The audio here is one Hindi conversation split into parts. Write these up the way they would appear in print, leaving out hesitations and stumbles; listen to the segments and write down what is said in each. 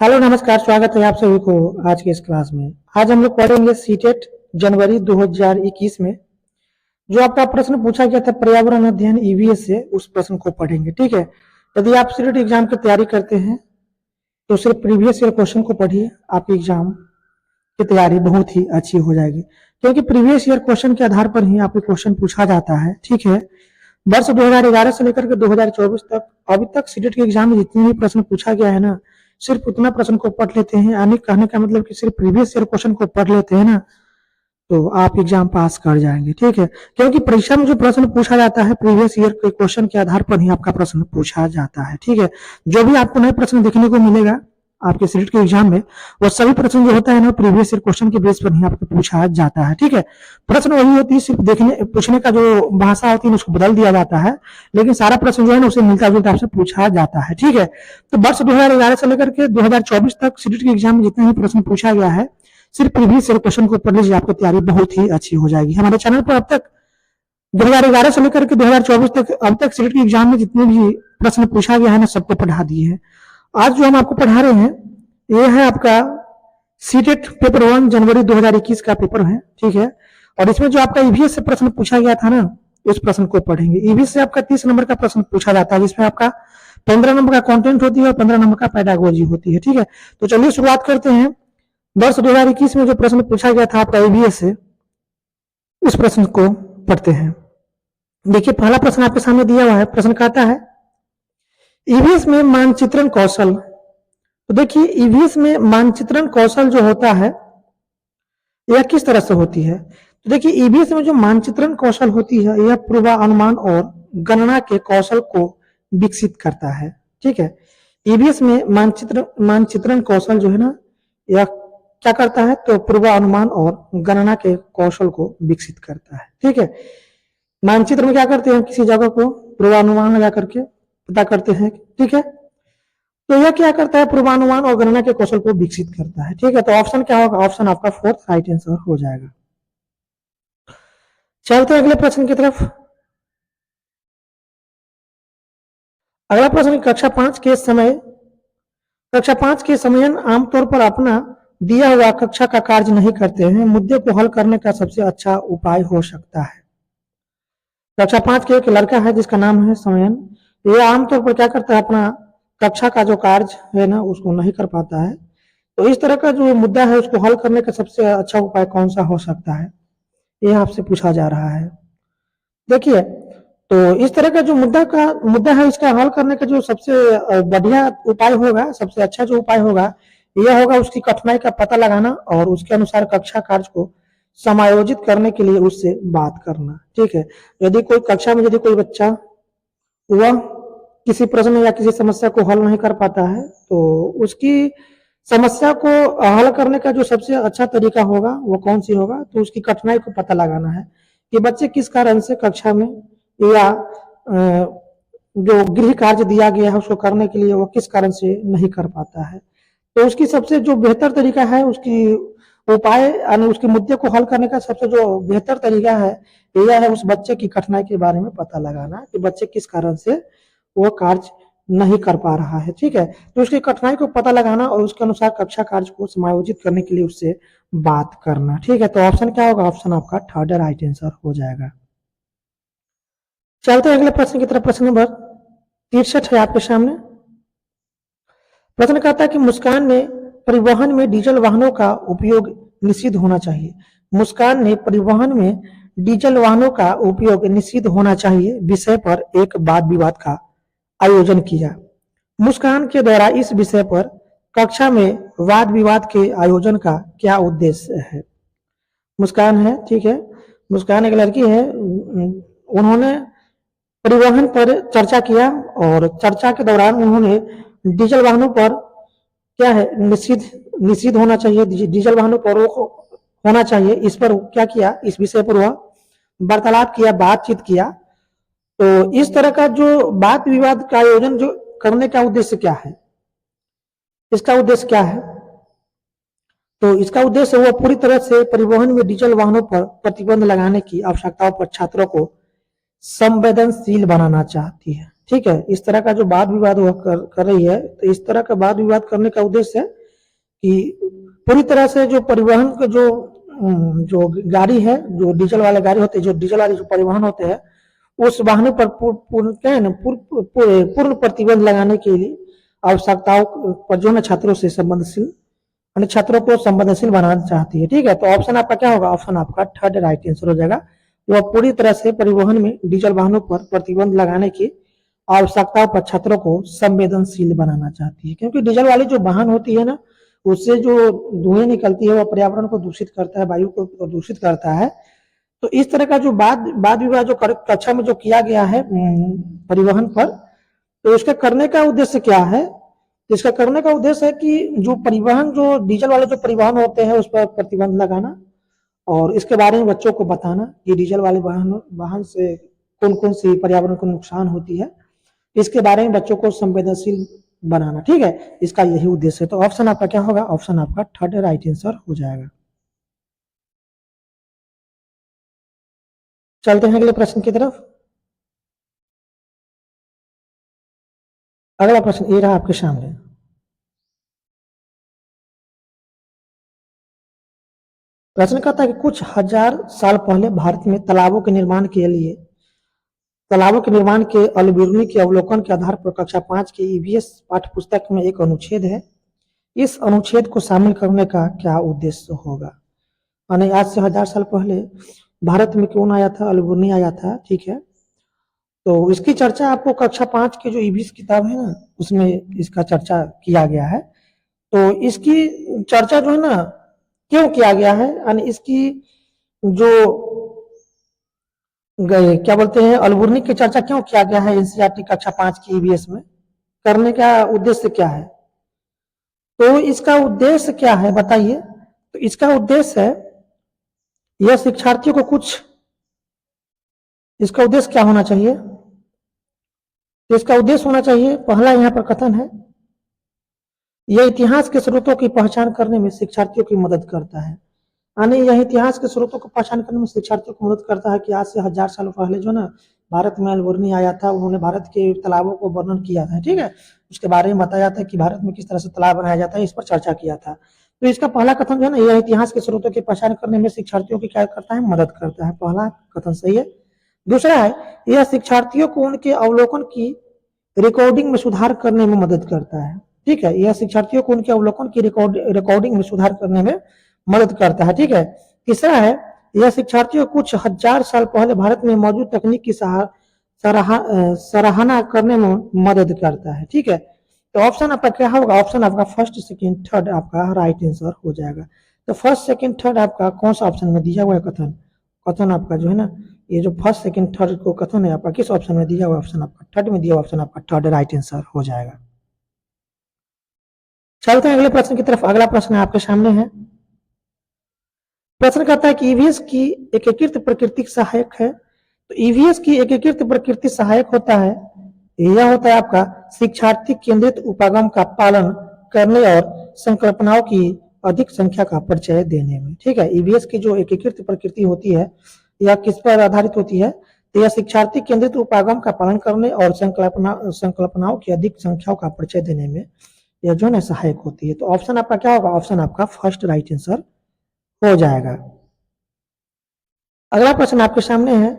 हेलो नमस्कार, स्वागत है आप सभी को आज के इस क्लास में। आज हम लोग पढ़ेंगे सीटेट जनवरी 2021 में जो आपका प्रश्न पूछा गया था पर्यावरण अध्ययन ईवीएस से, उस प्रश्न को पढ़ेंगे। ठीक है, यदि आप सीटेट एग्जाम की तैयारी करते हैं तो सिर्फ प्रीवियस ईयर क्वेश्चन को पढ़िए, आपकी एग्जाम की तैयारी बहुत ही अच्छी हो जाएगी, क्योंकि प्रीवियस ईयर क्वेश्चन के आधार पर ही आपके क्वेश्चन पूछा जाता है। ठीक है, वर्ष 2011 से लेकर के 2024 तक अभी तक सीटेट के एग्जाम में जितने भी प्रश्न पूछा गया है ना, सिर्फ उतना प्रश्न को पढ़ लेते हैं, यानी कहने का मतलब कि सिर्फ प्रीवियस ईयर क्वेश्चन को पढ़ लेते हैं ना, तो आप एग्जाम पास कर जाएंगे। ठीक है, क्योंकि परीक्षा में जो प्रश्न पूछा जाता है प्रीवियस ईयर के क्वेश्चन के आधार पर ही आपका प्रश्न पूछा जाता है। ठीक है, जो भी आपको नए प्रश्न देखने को मिलेगा आपके सीटेट के एग्जाम में, वो सभी प्रश्न जो होता है ना प्रीवियस ईयर क्वेश्चन के बेस पर ही आपको पूछा जाता है। ठीक है, प्रश्न वही होती है, सिर्फ देखने पूछने का जो भाषा होती है उसको बदल दिया जाता है, लेकिन सारा प्रश्न जो है ना उसे मिलता जुलता आपसे पूछा जाता है। ठीक है, तो वर्ष 2011 से लेकर के 2024 तक सीटेट के एग्जाम में जितने भी प्रश्न पूछा गया है, सिर्फ प्रीवियस ईयर क्वेश्चन को पढ़ लीजिए, आपकी तैयारी बहुत ही अच्छी हो जाएगी। हमारे चैनल पर अब तक 2011 से लेकर के 2024 तक अब तक सीटेट के एग्जाम में जितने भी प्रश्न पूछा गया है ना, सबको पढ़ा दिए हैं। आज जो हम आपको पढ़ा रहे हैं ये है आपका सीटेट पेपर 1 जनवरी 2021 का पेपर है। ठीक है, और इसमें जो आपका ईवीएस से प्रश्न पूछा गया था ना, उस प्रश्न को पढ़ेंगे। ईवीएस से आपका 30 नंबर का प्रश्न पूछा जाता है, जिसमें आपका 15 नंबर का कंटेंट होती है और 15 नंबर का पेडागोजी होती है। ठीक है, तो चलिए शुरुआत करते हैं। वर्ष 2021 में जो प्रश्न पूछा गया था आपका ईवीएस से, उस प्रश्न को पढ़ते हैं। देखिए, पहला प्रश्न आपके सामने दिया हुआ है। प्रश्न कहता है ईवीएस में मानचित्रण कौशल। तो देखिए, ईवीएस में मानचित्रण कौशल जो होता है यह किस तरह से होती है। तो देखिए, ईवीएस में जो मानचित्रण कौशल होती है यह पूर्वानुमान और गणना के कौशल को विकसित करता है। ठीक है, ईवीएस में मानचित्रण कौशल जो है ना, यह क्या करता है, तो पूर्वानुमान और गणना के कौशल को विकसित करता है। ठीक है, मानचित्र में क्या करते हैं, किसी जगह को पूर्वानुमान लगा करके पता करते हैं। ठीक है, तो यह क्या करता है, पूर्वानुमान और गणना के कौशल को विकसित करता है। ठीक है, तो ऑप्शन क्या होगा, ऑप्शन आपका फोर्थ राइट आंसर हो जाएगा। चलते हैं अगले प्रश्न की तरफ। अगला प्रश्न, कक्षा 5 के समयन आमतौर पर अपना दिया हुआ कक्षा का कार्य नहीं करते हैं, मुद्दे को हल करने का सबसे अच्छा उपाय हो सकता है। कक्षा 5 के एक लड़का है जिसका नाम है समयन, ये आमतौर पर क्या करता है, अपना कक्षा का जो कार्य है ना उसको नहीं कर पाता है। तो इस तरह का जो मुद्दा है उसको हल करने का सबसे अच्छा उपाय कौन सा हो सकता है, ये आपसे पूछा जा रहा है। देखिए, तो इस तरह का जो मुद्दा है, इसका हल करने का जो सबसे बढ़िया उपाय होगा, सबसे अच्छा जो उपाय होगा, यह होगा उसकी कठिनाई का पता लगाना और उसके अनुसार कक्षा कार्य को समायोजित करने के लिए उससे बात करना। ठीक है, यदि कोई कक्षा में यदि कोई बच्चा वह किसी प्रश्न या किसी समस्या को हल नहीं कर पाता है, तो उसकी समस्या को हल करने का जो सबसे अच्छा तरीका होगा वो कौन सी होगा, तो उसकी कठिनाई को पता लगाना है कि बच्चे किस कारण से कक्षा में या जो गृह कार्य दिया गया है उसको करने के लिए वो किस कारण से नहीं कर पाता है। तो उसकी सबसे जो बेहतर तरीका है, उसकी उपाय यानी उसके मुद्दे को हल करने का सबसे जो बेहतर तरीका है, यह है उस बच्चे की कठिनाई के बारे में पता लगाना कि बच्चे किस कारण से वो कार्य नहीं कर पा रहा है। ठीक है, तो उसकी कठिनाई को पता लगाना और उसके अनुसार कक्षा कार्य को समायोजित करने के लिए उससे बात करना। ठीक है, तो ऑप्शन क्या होगा, ऑप्शन आपका थर्ड राइट आंसर हो जाएगा। चलते हैं अगले प्रश्न की तरफ। प्रश्न नंबर 63 है आपके सामने। प्रश्न कहता है कि मुस्कान ने परिवहन में डीजल वाहनों का उपयोग निषिद्ध होना चाहिए। मुस्कान ने परिवहन में डीजल वाहनों का उपयोग निषिद्ध होना चाहिए विषय पर एक वाद विवाद का आयोजन किया। मुस्कान के द्वारा इस विषय पर कक्षा में वाद विवाद के आयोजन का क्या उद्देश्य है। मुस्कान है, ठीक है, मुस्कान एक लड़की है, उन्होंने परिवहन पर चर्चा किया और चर्चा के दौरान उन्होंने डीजल वाहनों पर क्या है, निषिद्ध होना चाहिए, डीजल वाहनों पर रोक होना चाहिए, इस पर क्या किया, इस विषय पर वह वार्तालाप किया, बातचीत किया। तो इस तरह का जो वाद विवाद का आयोजन जो करने का उद्देश्य क्या है, इसका उद्देश्य क्या है, तो इसका उद्देश्य वह पूरी तरह से परिवहन में डीजल वाहनों पर प्रतिबंध लगाने की आवश्यकताओं पर छात्रों को संवेदनशील बनाना चाहती है। ठीक है। इस तरह का जो वाद विवाद वह कर रही है, तो इस तरह का वाद विवाद करने का उद्देश्य है कि पूरी तरह से जो परिवहन का जो गाड़ी है, जो डीजल वाले गाड़ी होते हैं, जो डीजल वाले जो परिवहन होते हैं, उस वाहनों पर पूर्ण प्रतिबंध लगाने के लिए आवश्यकताओं पर जो है छात्रों से संबंधशील छात्रों को संवेदनशील बनाना चाहती है। ठीक है, तो ऑप्शन आपका क्या होगा? ऑप्शन आपका थर्ड राइट आंसर हो जाएगा। वह पूरी तरह से परिवहन में डीजल वाहनों पर प्रतिबंध लगाने की आवश्यकताओं पर छात्रों को संवेदनशील बनाना चाहती है, क्योंकि डीजल वाली जो वाहन होती है ना, उससे जो धुएं निकलती है वह पर्यावरण को दूषित करता है, वायु को दूषित करता है। तो इस तरह का जो वाद विवाद जो कक्षा में जो किया गया है परिवहन पर, तो इसका करने का उद्देश्य क्या है? तो इसका करने का उद्देश्य है कि जो परिवहन, जो डीजल वाले जो परिवहन होते हैं उस पर प्रतिबंध लगाना, और इसके बारे में बच्चों को बताना कि डीजल वाले वाहन से कौन कौन सी पर्यावरण को नुकसान होती है, इसके बारे में बच्चों को संवेदनशील बनाना। ठीक है, इसका यही उद्देश्य है। तो ऑप्शन आपका क्या होगा? ऑप्शन आपका थर्ड राइट आंसर हो जाएगा। चलते हैं अगले प्रश्न की तरफ। अगला प्रश्न ये रहा आपके सामने। प्रश्न कहता है कि कुछ हजार साल पहले भारत में तालाबों के निर्माण के अल्बर्नी के अवलोकन के आधार पर कक्षा 5 की ईवीएस पाठ्य पुस्तक में एक अनुच्छेद है। इस अनुच्छेद को शामिल करने का क्या उद्देश्य होगा? यानी आज से 1000 साल पहले भारत में कौन आया था? अल्बर्नी आया था। ठीक है, तो इसकी चर्चा आपको कक्षा 5 की जो ईवीएस किताब है ना, उसमें इसका चर्चा किया गया है। तो इसकी चर्चा जो है ना, क्यों किया गया है, यानी इसकी जो क्या बोलते हैं अल्बर्नी की चर्चा क्यों किया गया है एनसीईआरटी कक्षा 5 की ईवीएस में, करने का उद्देश्य क्या है? तो इसका उद्देश्य क्या है बताइए? तो इसका उद्देश्य है, यह शिक्षार्थियों को इसका उद्देश्य क्या होना चाहिए? तो इसका उद्देश्य होना चाहिए, पहला यहाँ पर कथन है, यह इतिहास के स्रोतों की पहचान करने में शिक्षार्थियों की मदद करता है। यानी यह इतिहास के स्रोतों को पहचान करने में शिक्षार्थियों को मदद करता है कि आज से 1000 साल पहले जो ना भारत में अल्बर्नी आया था, उन्होंने भारत के तालाबों को वर्णन किया था। ठीक है, उसके बारे में बताया था कि भारत में किस तरह से तालाब बनाया जाता है, इस पर चर्चा किया था। तो इसका पहला कथन जो है ना, यह इतिहास के स्रोतों की पहचान करने में शिक्षार्थियों की क्या करता है? मदद करता है। पहला कथन सही है। दूसरा है, यह शिक्षार्थियों को उनके अवलोकन की रिकॉर्डिंग में सुधार करने में मदद करता है। ठीक है, यह शिक्षार्थियों को उनके अवलोकन की रिकॉर्डिंग में सुधार करने में मदद करता है। ठीक है, तीसरा है, यह शिक्षार्थियों को कुछ हजार साल पहले भारत में मौजूद तकनीक की सराहना करने में मदद करता है। ठीक है, तो ऑप्शन आपका क्या होगा? ऑप्शन आपका फर्स्ट सेकंड थर्ड आपका राइट आंसर हो जाएगा। तो फर्स्ट सेकंड थर्ड आपका कौन सा ऑप्शन में दिया हुआ है कथन आपका जो है ना, ये जो फर्स्ट सेकंड थर्ड को कथन है आपका किस ऑप्शन में दिया हुआ? ऑप्शन आपका थर्ड में दिया हुआ, ऑप्शन आपका थर्ड राइट आंसर हो जाएगा। चलते हैं अगले प्रश्न की तरफ। अगला प्रश्न आपके सामने है। प्रश्न कहता है कि ईवीएस की एकीकृत प्रकृति सहायक है। तो ईवीएस की एकीकृत प्रकृति सहायक होता है, यह होता है आपका शिक्षार्थी केंद्रित उपागम का पालन करने और संकल्पनाओं की अधिक संख्या का परिचय देने में। ठीक है, ईवीएस की जो एकीकृत प्रकृति होती है, यह किस पर आधारित होती है? तो यह शिक्षार्थी केंद्रित उपागम का पालन करने और संकल्पनाओं की अधिक संख्याओं का परिचय देने में यह जो है सहायक होती है। तो ऑप्शन आपका क्या होगा? ऑप्शन आपका फर्स्ट राइट आंसर हो जाएगा। अगला प्रश्न आपके सामने है।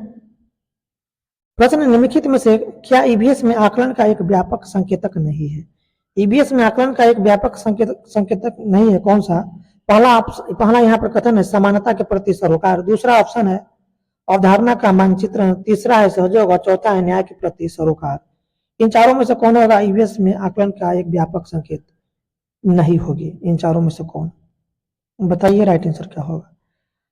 प्रश्न निम्नलिखित में से क्या ईवीएस में आकलन का एक व्यापक संकेतक नहीं है? ईवीएस में आकलन का एक व्यापक संकेतक नहीं है, कौन सा? पहला यहाँ पर कथन है समानता के प्रति सरोकार, दूसरा ऑप्शन है अवधारणा का मानचित्रण, तीसरा है सहयोग और चौथा है न्याय के प्रति सरोकार। इन चारों में से कौन होगा ईवीएस में आकलन का एक व्यापक संकेत नहीं होगी? इन चारों में से कौन, बताइए राइट आंसर क्या होगा?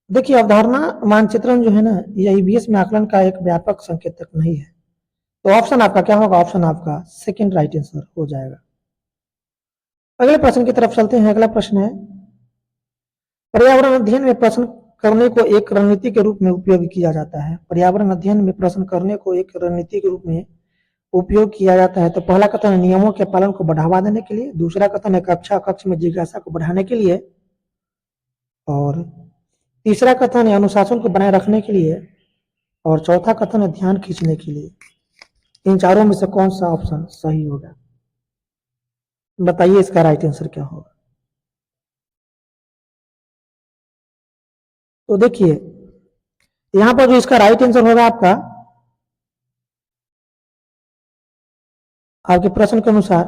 देखिए, अवधारणा मानचित्रण जो है ना, यह ईवीएस में आकलन का एक व्यापक संकेतक नहीं है। तो ऑप्शन आपका क्या होगा? ऑप्शन आपका सेकंड राइट आंसर हो जाएगा। अगले प्रश्न की तरफ चलते हैं। अगला प्रश्न है, पर्यावरण अध्ययन में प्रश्न करने को एक रणनीति के रूप में उपयोग किया जाता है। पर्यावरण अध्ययन में प्रश्न करने को एक रणनीति के रूप में उपयोग किया जाता है। तो पहला कथन है नियमों के पालन को बढ़ावा देने के लिए, दूसरा कथन है कक्ष में जिज्ञासा को बढ़ाने के लिए, और तीसरा कथन है अनुशासन को बनाए रखने के लिए, और चौथा कथन है ध्यान खींचने के लिए। इन चारों में से कौन सा ऑप्शन सही होगा? बताइए इसका राइट आंसर क्या होगा। तो देखिए यहां पर जो इसका राइट आंसर होगा आपके प्रश्न के अनुसार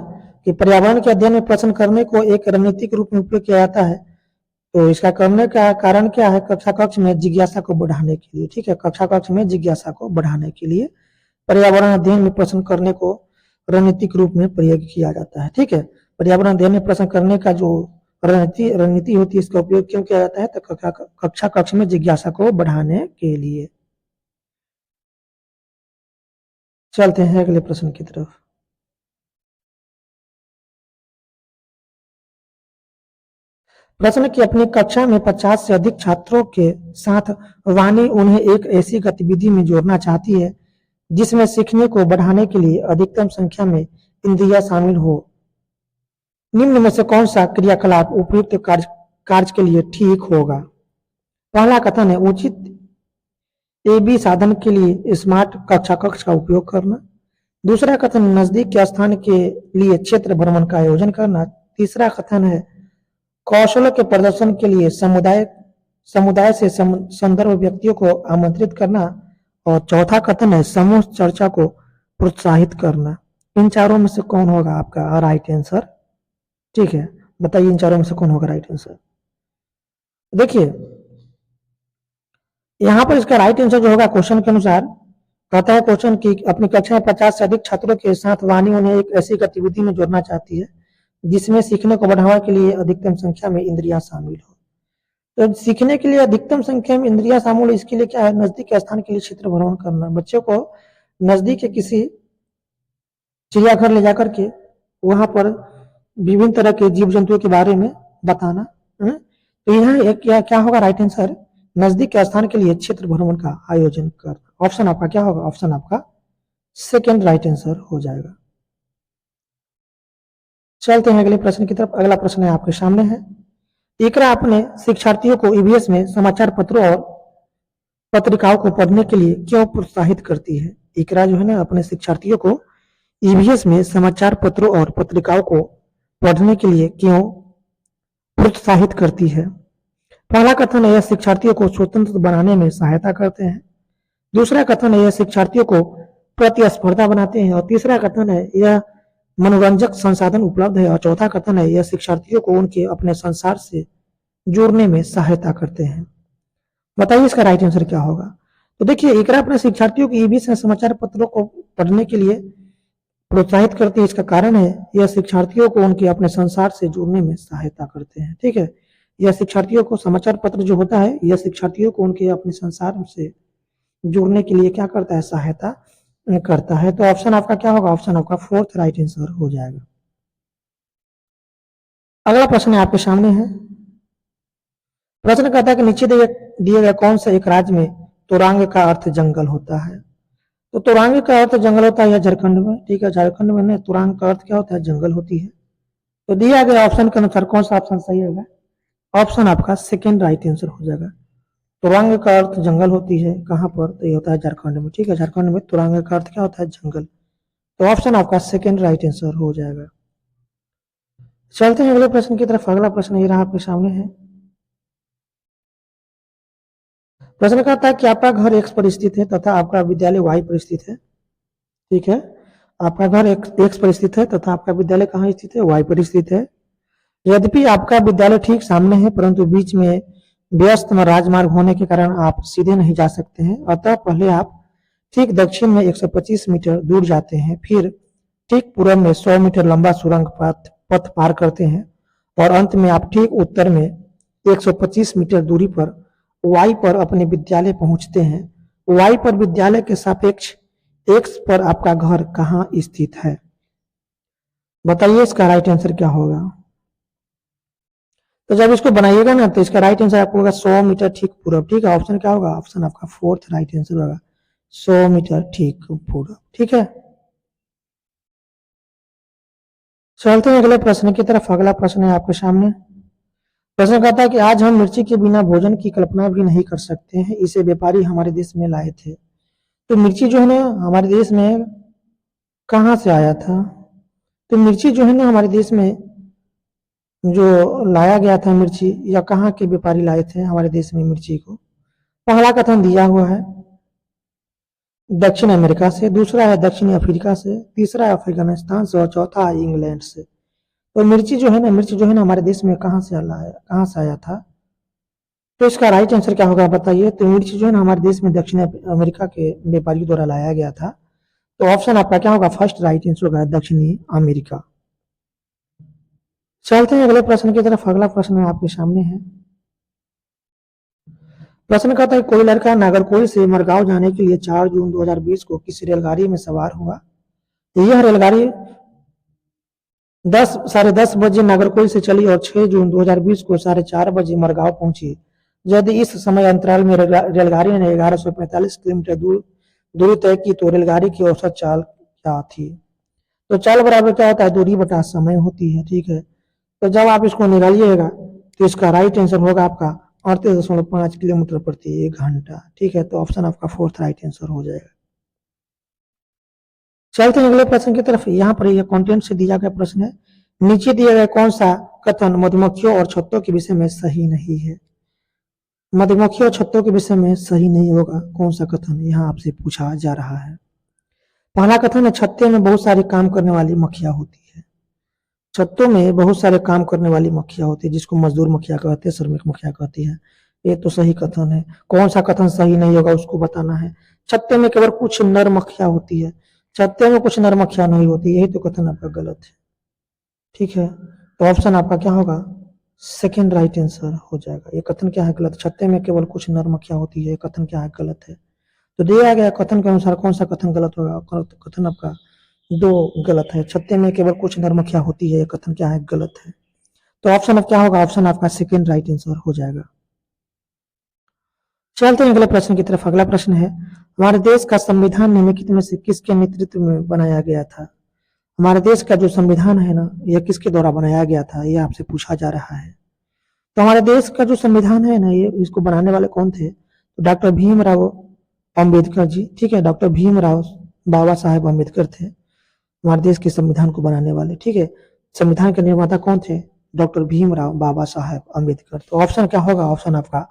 कि पर्यावरण के अध्ययन में प्रश्न करने को एक रणनीतिक रूप में उपयोग किया जाता है, तो इसका करने का कारण क्या है? कक्षा कक्ष में जिज्ञासा को बढ़ाने के लिए। ठीक है, कक्षा कक्ष में जिज्ञासा को बढ़ाने के लिए पर्यावरण अध्ययन में प्रश्न करने को रणनीतिक रूप में प्रयोग किया जाता है। ठीक है, पर्यावरण अध्ययन में प्रश्न करने का जो रणनीति होती है, इसका उपयोग क्यों किया जाता है? तो कक्षा कक्ष में जिज्ञासा को बढ़ाने के लिए। चलते हैं अगले प्रश्न की तरफ। प्रश्न की अपनी कक्षा में 50 से अधिक छात्रों के साथ वाणी उन्हें एक ऐसी गतिविधि में जोड़ना चाहती है जिसमें सीखने को बढ़ाने के लिए अधिकतम संख्या में इंद्रियां शामिल हो। निम्न में से कौन सा क्रियाकलाप उपयुक्त कार्य के लिए ठीक होगा? पहला कथन है उचित एबी साधन के लिए स्मार्ट कक्षा कक्ष का उपयोग करना। दूसरा कथन नजदीक के स्थान के लिए क्षेत्र भ्रमण का आयोजन करना। तीसरा कथन है कौशलों के प्रदर्शन के लिए समुदाय से संदर्भ व्यक्तियों को आमंत्रित करना। और चौथा कथन है समूह चर्चा को प्रोत्साहित करना। इन चारों में से कौन होगा आपका राइट आंसर? ठीक है, बताइए इन चारों में से कौन होगा राइट आंसर? देखिए यहां पर इसका राइट आंसर जो होगा क्वेश्चन के अनुसार कहता है क्वेश्चन की अपनी कक्षा में 50 से अधिक छात्रों के साथ वाणी उन्हें एक ऐसी गतिविधि में जोड़ना चाहती है जिसमें सीखने को बढ़ावा के लिए अधिकतम संख्या में इंद्रियां शामिल हो। तो सीखने के लिए अधिकतम संख्या में इंद्रियां शामिल हो, इसके लिए क्या है? नजदीक के स्थान के लिए क्षेत्र भ्रमण करना। बच्चों को नजदीक के किसी चिड़ियाघर ले जाकर के वहां पर विभिन्न तरह के जीव जंतुओं के बारे में बताना। तो यहाँ एक क्या होगा राइट आंसर? नजदीक के स्थान के लिए क्षेत्र भ्रमण का आयोजन करना। ऑप्शन आपका क्या होगा? ऑप्शन आपका सेकेंड राइट आंसर हो जाएगा। चलते हैं अगले प्रश्न की तरफ। अगला प्रश्न है आपके सामने है इकरा अपने शिक्षार्थियों को ईवीएस में समाचार पत्रों और पत्रिकाओं को पढ़ने के लिए क्यों प्रोत्साहित करती है? इकरा जो है ना अपने शिक्षार्थियों को ईवीएस में समाचार पत्रों और पत्रिकाओं को पढ़ने के लिए क्यों प्रोत्साहित करती है? पहला कथन है यह शिक्षार्थियों को स्वतंत्र बनाने में सहायता करते हैं। दूसरा कथन है यह शिक्षार्थियों को प्रतिस्पर्धा बनाते हैं। और तीसरा कथन है यह मनोरंजक संसाधन उपलब्ध है। और चौथा कथन है यह शिक्षार्थियों को उनके अपने संसार से जोड़ने में सहायता करते हैं। बताइए इसका राइट आंसर क्या होगा? तो देखिए इकरा अपने शिक्षार्थियों को ईवीएस में समाचार पत्रों को पढ़ने के लिए प्रोत्साहित करती है। इसका कारण है यह शिक्षार्थियों को उनके अपने संसार से जुड़ने में सहायता करते हैं। ठीक है, यह शिक्षार्थियों को समाचार पत्र जो होता है यह शिक्षार्थियों को उनके अपने संसार से जुड़ने के लिए क्या करता है? सहायता करता है। तो ऑप्शन आपका क्या होगा? ऑप्शन आपका फोर्थ राइट आंसर हो जाएगा। अगला प्रश्न आपके सामने है। प्रश्न कहता है कि नीचे दिए गए कौन सा एक राज्य में तुरांग का अर्थ जंगल होता है? तो तुरांग का अर्थ जंगल होता है झारखंड में। ठीक है, झारखंड में तुरांग का अर्थ क्या होता है? जंगल होती है। तो दिया गया ऑप्शन के अनुसार कौन सा ऑप्शन सही होगा? ऑप्शन आपका सेकेंड राइट आंसर हो जाएगा। तुरंग का अर्थ जंगल होती है कहां पर? तो ये होता है झारखंड में। ठीक है, झारखंड में तुरंग का अर्थ क्या होता है? जंगल। तो ऑप्शन आपका सेकेंड राइट आंसर हो जाएगा। चलते हैं अगले प्रश्न की तरफ। अगला प्रश्न ये रहा आपके सामने है। प्रश्न कहता है कि आपका घर एक्स पर स्थित है तथा आपका विद्यालय वाई पर स्थित है। ठीक है, आपका घर एक्स पर स्थित है तथा आपका विद्यालय कहाँ स्थित है? वाई पर स्थित है। यद्यपि आपका विद्यालय ठीक सामने है परंतु बीच में व्यस्त राजमार्ग होने के कारण आप सीधे नहीं जा सकते हैं। अतः पहले आप ठीक दक्षिण में 125 मीटर दूर जाते हैं, फिर ठीक पूर्व में 100 मीटर लंबा सुरंग पथ पार करते हैं और अंत में आप ठीक उत्तर में 125 मीटर दूरी पर वाई पर अपने विद्यालय पहुंचते हैं। वाई पर विद्यालय के सापेक्ष एक्स पर आपका घर कहाँ स्थित है? बताइए इसका राइट आंसर क्या होगा? तो जब इसको बनाइएगा ना तो इसका राइट आंसर आपको होगा 100 मीटर ठीक पूर्व। ठीक है, ऑप्शन क्या होगा? ऑप्शन आपका फोर्थ राइट आंसर होगा 100 मीटर ठीक पूर्व। ठीक है, चलते हैं अगले प्रश्न की तरफ। अगला प्रश्न है आपके सामने। प्रश्न कहता है कि आज हम मिर्ची के बिना भोजन की कल्पना भी नहीं कर सकते हैं, इसे व्यापारी हमारे देश में लाए थे। तो मिर्ची जो है ना हमारे देश में कहाँ से आया था? तो मिर्ची जो है ना हमारे देश में जो लाया गया था मिर्ची, या कहाँ के व्यापारी लाए थे हमारे देश में मिर्ची को? पहला कथन दिया हुआ है दक्षिण अमेरिका से, दूसरा है दक्षिणी अफ्रीका से, तीसरा है अफगानिस्तान से और चौथा है इंग्लैंड से। तो मिर्ची जो है ना हमारे देश में कहाँ से आया था? तो इसका राइट आंसर क्या होगा बताइए? तो मिर्ची जो है ना हमारे देश में दक्षिण अमेरिका के व्यापारियों द्वारा लाया गया था। तो ऑप्शन आपका क्या होगा? फर्स्ट राइट आंसर होगा दक्षिणी अमेरिका। चलते हैं अगले प्रश्न की तरफ। अगला प्रश्न आपके सामने है। प्रश्न कहता है कोई लड़का नागरकोइल से मरगांव जाने के लिए 4 जून 2020 को किसी रेलगाड़ी में सवार हुआ। तो यह रेलगाड़ी 10 साढ़े 10 बजे नागरकोइल से चली और 6 जून 2020 को 4:30 बजे मरगांव पहुंची। यदि इस समय अंतराल में रेलगाड़ी ने 1145 किलोमीटर दूरी तय की तो रेलगाड़ी की औसत चाल क्या थी? तो चाल बराबर क्या होता है? दूरी बटा समय होती है। ठीक है, तो जब आप इसको निकालिएगा तो इसका राइट आंसर होगा आपका 38.5 किलोमीटर प्रति एक घंटा। ठीक है, तो ऑप्शन आपका फोर्थ राइट आंसर हो जाएगा। चलते हैं अगले प्रश्न की तरफ। यहाँ पर यह कंटेंट से दिया गया प्रश्न है, नीचे दिया गया कौन सा कथन मधुमक्खियों और छत्तों के विषय में सही नहीं है? मधुमक्खियों और छत्तों के विषय में सही नहीं होगा कौन सा कथन, यहाँ आपसे पूछा जा रहा है। पहला कथन है छत्ते में बहुत सारे काम करने वाली मक्खियां होती है। छत्तों में बहुत सारे काम करने वाली मक्खियां होती है, जिसको मजदूर मक्खियां कहते हैं, श्रमिक मक्खियां कहती है। ये तो सही कथन है। कौन सा कथन सही नहीं होगा उसको बताना है। छत्ते में केवल कुछ नर मक्खियां होती है, छत्ते में कुछ नर मक्खियां नहीं होती, यही तो कथन आपका गलत है। ठीक है, तो ऑप्शन आपका क्या होगा? सेकेंड राइट आंसर हो जाएगा। ये कथन क्या है? गलत। छत्ते में केवल कुछ नर मक्खियां होती है, ये कथन क्या है? गलत है। तो दिया गया कथन के अनुसार कौन सा कथन गलत होगा? कथन आपका 2 गलत है। छत्ते में केवल कुछ नर मक्खियां होती है, ये कथन क्या है? गलत है। तो ऑप्शन अब क्या होगा? ऑप्शन आपका सेकेंड राइट आंसर हो जाएगा। चलते हैं अगले प्रश्न की तरफ। अगला प्रश्न है, हमारे देश का संविधान निम्नलिखित में से किसके नेतृत्व में बनाया गया था? हमारे देश का जो संविधान है ना, यह किसके द्वारा बनाया गया था, यह आपसे पूछा जा रहा है। तो हमारे देश का जो संविधान है ना, ये इसको बनाने वाले कौन थे? तो डॉक्टर भीमराव अंबेडकर जी। ठीक है, डॉक्टर भीमराव बाबा साहेब अंबेडकर थे हमारे देश के संविधान को बनाने वाले। ठीक है, संविधान के निर्माता कौन थे? डॉक्टर भीमराव बाबा साहेब अंबेडकर। तो ऑप्शन क्या होगा? ऑप्शन आपका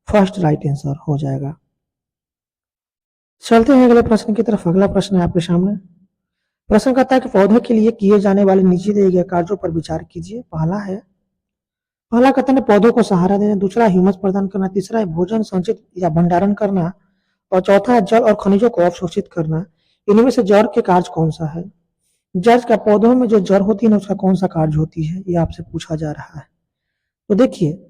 फर्स्ट राइट आंसर हो जाएगा। चलते हैं अगले प्रश्न की तरफ। अगला प्रश्न है आपके सामने। प्रश्न कहता है कि पौधे के लिए किए जाने वाले नीचे दिए गए कार्यों पर विचार कीजिए। पहला कथन है पौधों को सहारा देना, दूसरा ह्यूमस प्रदान करना, तीसरा है भोजन संचित या भंडारण करना, और चौथा है जल और खनिजों को अवशोषित करना। इनमें से जड़ के कार्य कौन सा है? जड़ का, पौधों में जो जड़ होती है ना, उसका कौन सा कार्य होती है, ये आपसे पूछा जा रहा है। तो देखिए,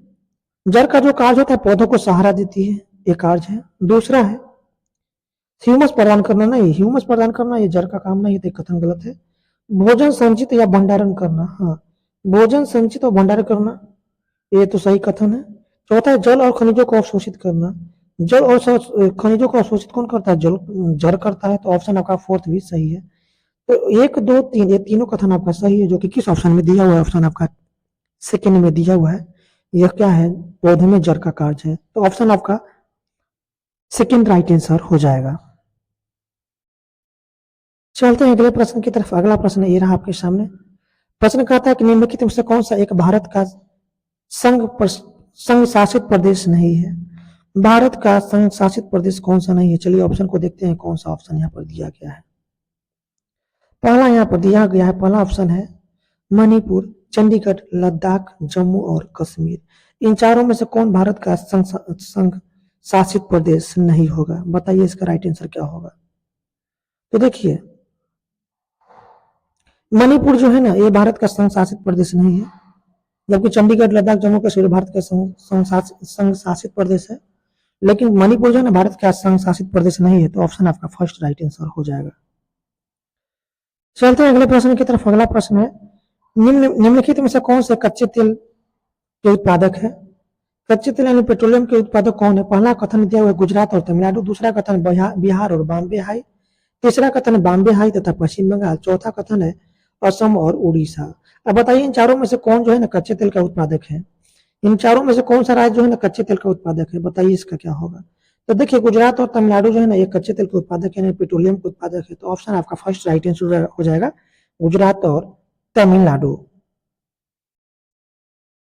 जड़ का जो कार्य होता है पौधों को सहारा देती है, ये कार्य है। दूसरा है ह्यूमस प्रदान करना, नहीं, ह्यूमस प्रदान करना ये जड़ का काम नहीं है, तो कथन गलत है। भोजन संचित या भंडारण करना, हाँ, भोजन संचित और भंडारण करना, ये तो सही कथन है। चौथा है जल और खनिजों को अवशोषित करना। जल और खनिजों को अवशोषित कौन करता है? जल, जड़ करता है। तो ऑप्शन आपका फोर्थ भी सही है। तो 1, 2, 3 ये तीनों कथन आपका सही है, जो कि किस ऑप्शन में दिया हुआ है? ऑप्शन आपका सेकेंड में दिया हुआ है। यह क्या है? पौधे में जड़ का कार्य है। तो ऑप्शन आपका सेकेंड राइट आंसर हो जाएगा। चलते हैं अगले प्रश्न की तरफ। अगला प्रश्न ये रहा आपके सामने। प्रश्न कहता है कि निम्नलिखित में से कौन सा एक भारत का संघ शासित प्रदेश नहीं है? भारत का संघ शासित प्रदेश कौन सा नहीं है? चलिए ऑप्शन को देखते हैं, कौन सा ऑप्शन यहाँ पर दिया गया है। पहला यहाँ पर दिया गया है, पहला ऑप्शन है मणिपुर, चंडीगढ़, लद्दाख, जम्मू और कश्मीर। इन चारों में से कौन भारत का संघ शासित प्रदेश नहीं होगा? बताइए इसका राइट आंसर क्या होगा? तो देखिए, मणिपुर जो है ना, ये भारत का संघ शासित प्रदेश नहीं है, जबकि चंडीगढ़, लद्दाख, जम्मू कश्मीर भारत का संघ शासित प्रदेश है। लेकिन मणिपुर जो है ना भारत का संघ शासित प्रदेश नहीं है। तो ऑप्शन आपका फर्स्ट राइट आंसर हो जाएगा। चलते हैं अगले प्रश्न की तरफ। अगला प्रश्न है, निम्नलिखित में से कौन से कच्चे तेल के उत्पादक है? कच्चे तेल यानी पेट्रोलियम के उत्पादक कौन है? पहला कथन दिया हुआ है गुजरात और तमिलनाडु, दूसरा कथन बिहार और बॉम्बे हाई, तीसरा कथन है बॉम्बे हाई तथा पश्चिम बंगाल, चौथा कथन है असम और उड़ीसा। अब बताइए इन चारों में से कौन जो है ना कच्चे तेल का उत्पादक है? इन चारों में से कौन सा राज्य जो है ना कच्चे तेल का उत्पादक है? बताइए इसका क्या होगा? तो देखिए गुजरात और तमिलनाडु जो है ना ये कच्चे तेल के उत्पादक यानी पेट्रोलियम के उत्पादक है। तो ऑप्शन आपका फर्स्ट राइट आंसर हो जाएगा गुजरात और तमिलनाडु।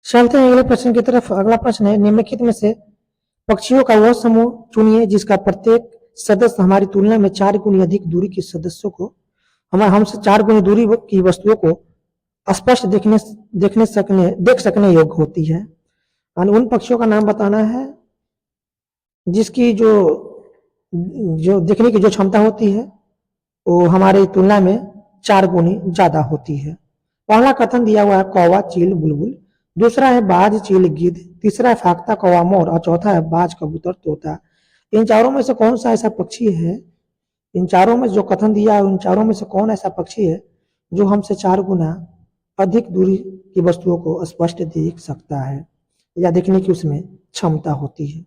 चलते हैं अगले प्रश्न की तरफ। अगला प्रश्न है निम्नलिखित में से पक्षियों का वह समूह चुनिए जिसका प्रत्येक सदस्य हमारी तुलना में 4 गुनी अधिक दूरी के सदस्यों को हमसे 4 गुनी दूरी की वस्तुओं को स्पष्ट देख सकने योग्य होती है। और उन पक्षियों का नाम बताना है जिसकी जो जो देखने की जो क्षमता होती है वो हमारी तुलना में 4 गुनी ज्यादा होती है। पहला कथन दिया हुआ है कौवा चील बुलबुल, दूसरा है बाज चील गिद्ध, तीसरा है फाख्ता कौवा मोर और चौथा है बाज कबूतर तोता। इन चारों में से कौन सा ऐसा पक्षी है, इन चारों में जो कथन दिया है उन चारों में से कौन ऐसा पक्षी है जो हमसे 4 गुना अधिक दूरी की वस्तुओं को स्पष्ट देख सकता है या देखने की उसमें क्षमता होती है।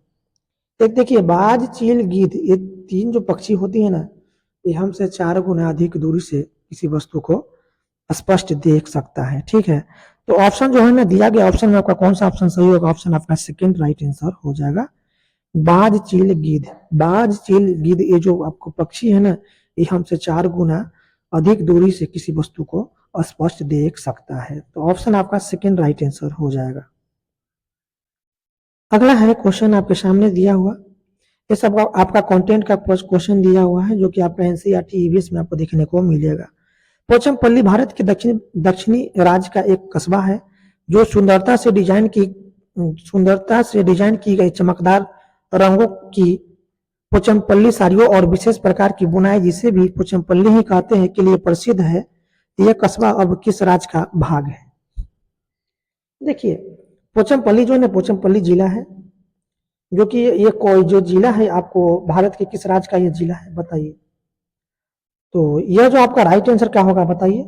एक देखिए बाज चील गिद्ध ये 3 जो पक्षी होती है ना ये हमसे 4 गुना अधिक दूरी से किसी वस्तु को स्पष्ट देख सकता है। ठीक है, तो ऑप्शन जो है ना दिया गया ऑप्शन में आपका कौन सा ऑप्शन सही होगा? ऑप्शन आपका सेकंड राइट आंसर हो जाएगा बाज चील गिद्ध। बाज चील गिद्ध ये जो आपको पक्षी है ना ये हमसे 4 गुना अधिक दूरी से किसी वस्तु को स्पष्ट देख सकता है। तो ऑप्शन आपका सेकंड राइट आंसर हो जाएगा। अगला है क्वेश्चन आपके सामने दिया हुआ, ये सब आपका कंटेंट का क्वेश्चन दिया हुआ है जो कि आपका एनसीईआरटी ईवीएस में आपको देखने को मिलेगा। पोचमपल्ली भारत के दक्षिणी राज्य का एक कस्बा है जो सुंदरता से डिजाइन की गई चमकदार रंगों की पोचमपल्ली साड़ियों और विशेष प्रकार की बुनाई जिसे भी पोचमपल्ली ही कहते हैं के लिए प्रसिद्ध है। यह कस्बा अब किस राज्य का भाग है? देखिए पोचमपल्ली जो है पोचमपल्ली जिला है जो कि ये कोई जो जिला है आपको भारत के किस राज्य का ये जिला है बताइए? तो यह जो आपका राइट आंसर क्या होगा बताइए?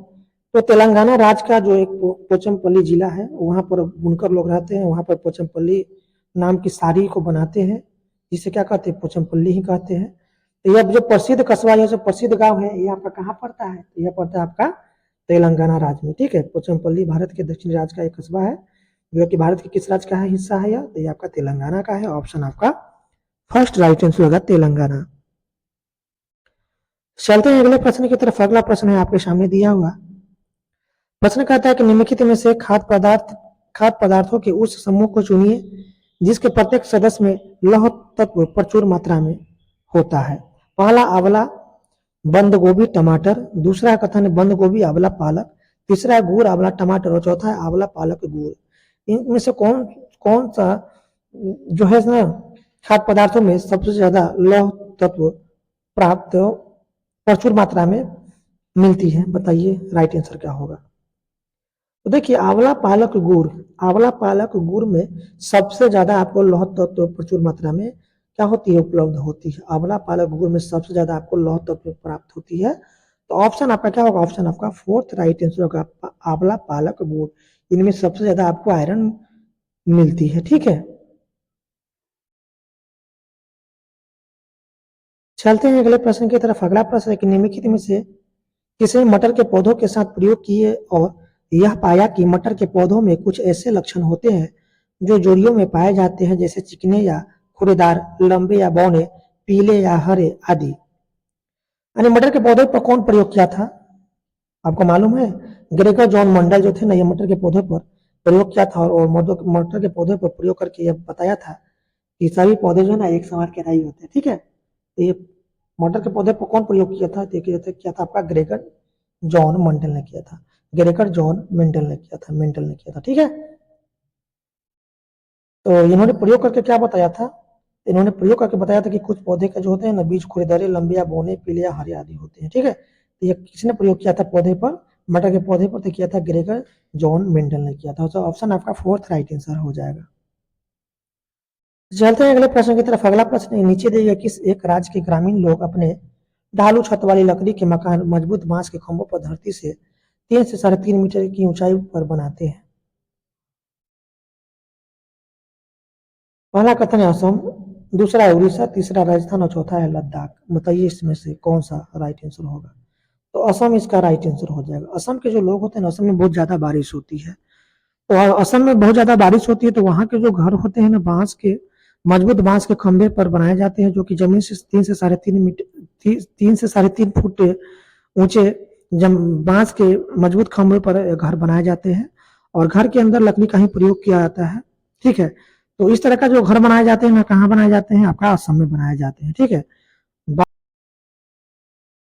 तो तेलंगाना राज्य का जो एक पोचमपल्ली जिला है वहां पर बुनकर लोग रहते हैं, वहां पर पोचमपल्ली नाम की साड़ी को बनाते हैं जिसे क्या कहते हैं पोचमपल्ली ही कहते हैं। तो यह जो प्रसिद्ध कस्बा यह जो प्रसिद्ध गांव है ये आपका कहाँ पड़ता है? तो यह पड़ता है आपका तेलंगाना राज्य में। ठीक है, पोचमपल्ली भारत के दक्षिणी राज्य का एक कस्बा है जो कि भारत के किस राज्य का है हिस्सा है यह? तो ये आपका तेलंगाना का है। ऑप्शन आपका फर्स्ट राइट आंसर होगा तेलंगाना। चलते हैं अगले प्रश्न की तरफ। अगला प्रश्न है आपके सामने दिया हुआ, प्रश्न कहता है कि निम्नलिखित में से खाद्य पदार्थों के उस समूह को चुनिए जिसके प्रत्येक सदस्य में लौह तत्व प्रचुर मात्रा में होता है। पहला आंवला बंद गोभी टमाटर, दूसरा कथन है बंद गोभी आंवला पालक, तीसरा है गुड़ आंवला टमाटर और चौथा है आंवला पालक गुड़। इनमें से कौन सा जो है ना खाद्य पदार्थों में सबसे ज्यादा लौह तत्व प्राप्त प्रचुर मात्रा में मिलती है? बताइए राइट आंसर क्या होगा? तो देखिए आंवला पालक गुड़ में सबसे ज्यादा आपको लौह तत्व प्रचुर मात्रा में क्या होती है उपलब्ध होती है। आंवला पालक गुड़ में सबसे ज्यादा आपको लौह तत्व प्राप्त होती है। तो ऑप्शन आपका क्या होगा? ऑप्शन आपका फोर्थ राइट आंसर होगा आंवला पालक गुड़। इनमें सबसे ज्यादा आपको आयरन मिलती है। ठीक है, चलते हैं अगले प्रश्न की तरफ। अगला प्रश्न है कि निम्नलिखित में से किसी मटर के पौधों के साथ प्रयोग किए और यह पाया कि मटर के पौधों में कुछ ऐसे लक्षण होते हैं जो जोड़ियों में पाए जाते हैं जैसे चिकने या खुरेदार, लंबे या बौने, पीले या हरे आदि। यानी मटर के पौधे पर कौन प्रयोग किया था आपको मालूम है? ग्रेगर जॉन मंडल जो थे ना ये मटर के पौधे पर प्रयोग किया था और मटर के पौधे पर प्रयोग करके यह बताया था कि सभी पौधे जो है ना एक समान के नहीं होते। ठीक है, तो ये मटर के पौधे पर कौन प्रयोग किया था? किया था आपका ग्रेगर जॉन मेंडल ने किया था। ग्रेगर जॉन मेंडल ने किया था। ठीक है, तो इन्होंने प्रयोग करके क्या बताया था? इन्होंने प्रयोग करके बताया था कि कुछ पौधे का जो होते हैं ना बीज खुरेदारे, लंबे या बौने, पीले या हरे आदि होते हैं। ठीक है, तो ये किसने प्रयोग किया था पौधे पर? मटर के पौधे पर तो किया था ग्रेगर जॉन मेंडल ने किया था। तो ऑप्शन आपका फोर्थ राइट आंसर हो जाएगा। चलते हैं अगले प्रश्न की तरफ। अगला प्रश्न नीचे दिए गए किस एक राज्य के ग्रामीण लोग अपने ढालू छत वाली लकड़ी के मकान मजबूत बांस के खंभों पर धरती से 3 से 3.5 मीटर की ऊंचाई पर बनाते हैं? पहला कथन है असम, दूसरा है उड़ीसा, तीसरा राजस्थान और चौथा है लद्दाख। बताइए इसमें से कौन सा राइट आंसर होगा? तो असम इसका राइट आंसर हो जाएगा। असम के जो लोग होते हैं ना असम में बहुत ज्यादा बारिश होती है, तो असम में बहुत ज्यादा बारिश होती है तो वहां के जो घर होते हैं ना बांस के मजबूत बांस के खंभे पर बनाए जाते हैं, जो कि जमीन से 3 से 3.5 फुट ऊंचे बांस के मजबूत खंभे पर घर बनाए जाते हैं और घर के अंदर लकड़ी का ही प्रयोग किया जाता है। ठीक है, तो इस तरह का जो घर बनाए जाते हैं ना, कहाँ बनाए जाते हैं, आपका असम में बनाए जाते हैं। ठीक है,